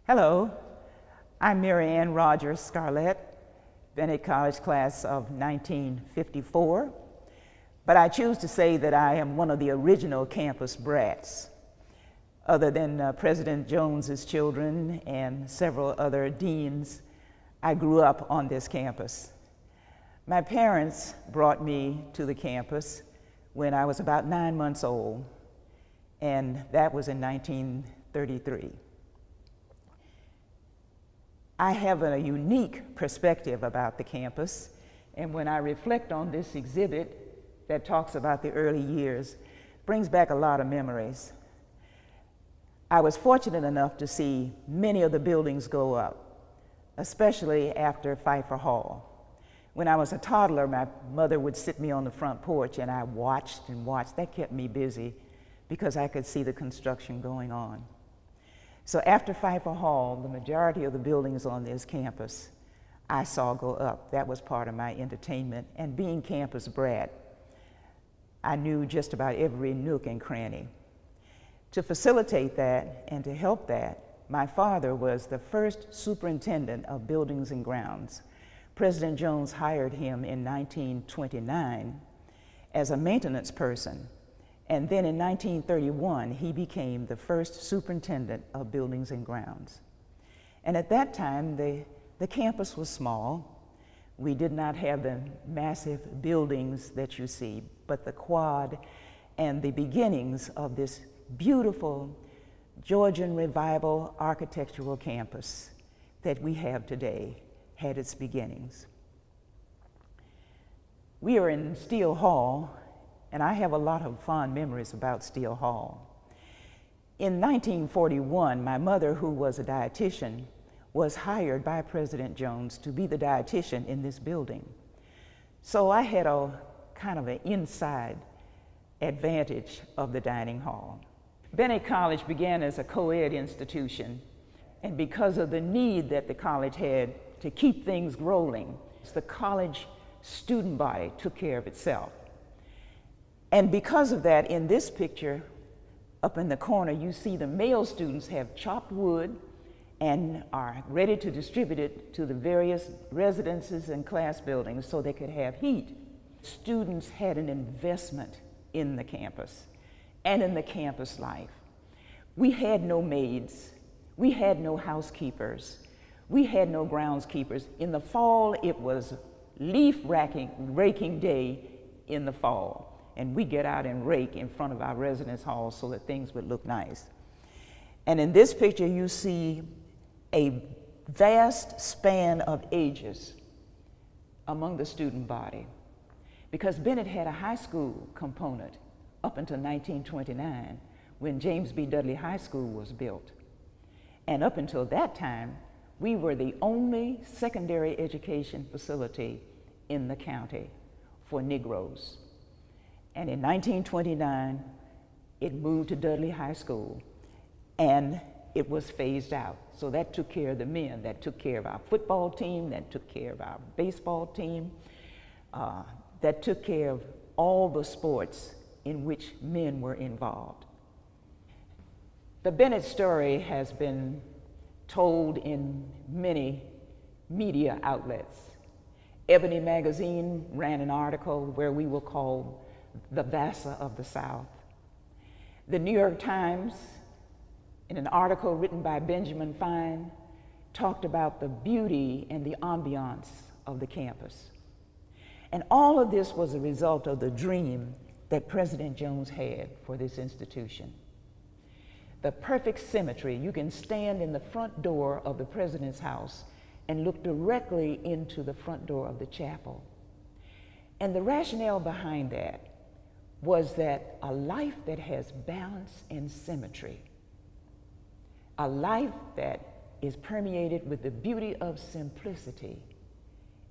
Hello, I'm Mary Ann Rogers Scarlette, Bennett College class of 1954, but I choose to say that I am one of the original campus brats. Other than President Jones's children and several other deans, I grew up on this campus. My parents brought me to the campus when I was about 9 months old, and that was in 1933. I have a unique perspective about the campus, and when I reflect on this exhibit that talks about the early years, it brings back a lot of memories. I was fortunate enough to see many of the buildings go up, especially after Pfeiffer Hall. When I was a toddler, my mother would sit me on the front porch and I watched and watched. That kept me busy because I could see the construction going on. So after Pfeiffer Hall, the majority of the buildings on this campus I saw go up. That was part of my entertainment. And being campus brat, I knew just about every nook and cranny. To facilitate that and to help that, my father was the first superintendent of buildings and grounds. President Jones hired him in 1929 as a maintenance person. And then in 1931, he became the first superintendent of buildings and grounds. And at that time, the campus was small. We did not have the massive buildings that you see, but the quad and the beginnings of this beautiful Georgian Revival architectural campus that we have today had its beginnings. We are in Steele Hall, and I have a lot of fond memories about Steele Hall. In 1941, my mother, who was a dietitian, was hired by President Jones to be the dietitian in this building. So I had a kind of an inside advantage of the dining hall. Bennett College began as a co-ed institution, and because of the need that the college had to keep things rolling, the college student body took care of itself. And because of that, in this picture, up in the corner, you see the male students have chopped wood and are ready to distribute it to the various residences and class buildings so they could have heat. Students had an investment in the campus and in the campus life. We had no maids. We had no housekeepers. We had no groundskeepers. In the fall, it was leaf raking day in the fall. And we get out and rake in front of our residence halls so that things would look nice. And in this picture, you see a vast span of ages among the student body, because Bennett had a high school component up until 1929, when James B. Dudley High School was built. And up until that time, we were the only secondary education facility in the county for Negroes. And in 1929, it moved to Dudley High School, and it was phased out. So that took care of the men, that took care of our football team, that took care of our baseball team, that took care of all the sports in which men were involved. The Bennett story has been told in many media outlets. Ebony magazine ran an article where we were called the Vassar of the South. The New York Times, in an article written by Benjamin Fine, talked about the beauty and the ambiance of the campus. And all of this was a result of the dream that President Jones had for this institution. The perfect symmetry. You can stand in the front door of the president's house and look directly into the front door of the chapel. And the rationale behind that was that a life that has balance and symmetry, a life that is permeated with the beauty of simplicity,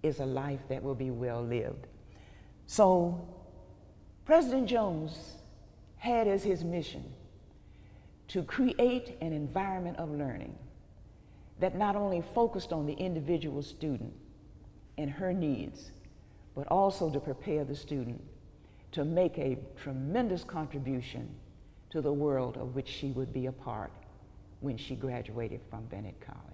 is a life that will be well lived. So President Jones had as his mission to create an environment of learning that not only focused on the individual student and her needs, but also to prepare the student to make a tremendous contribution to the world of which she would be a part when she graduated from Bennett College.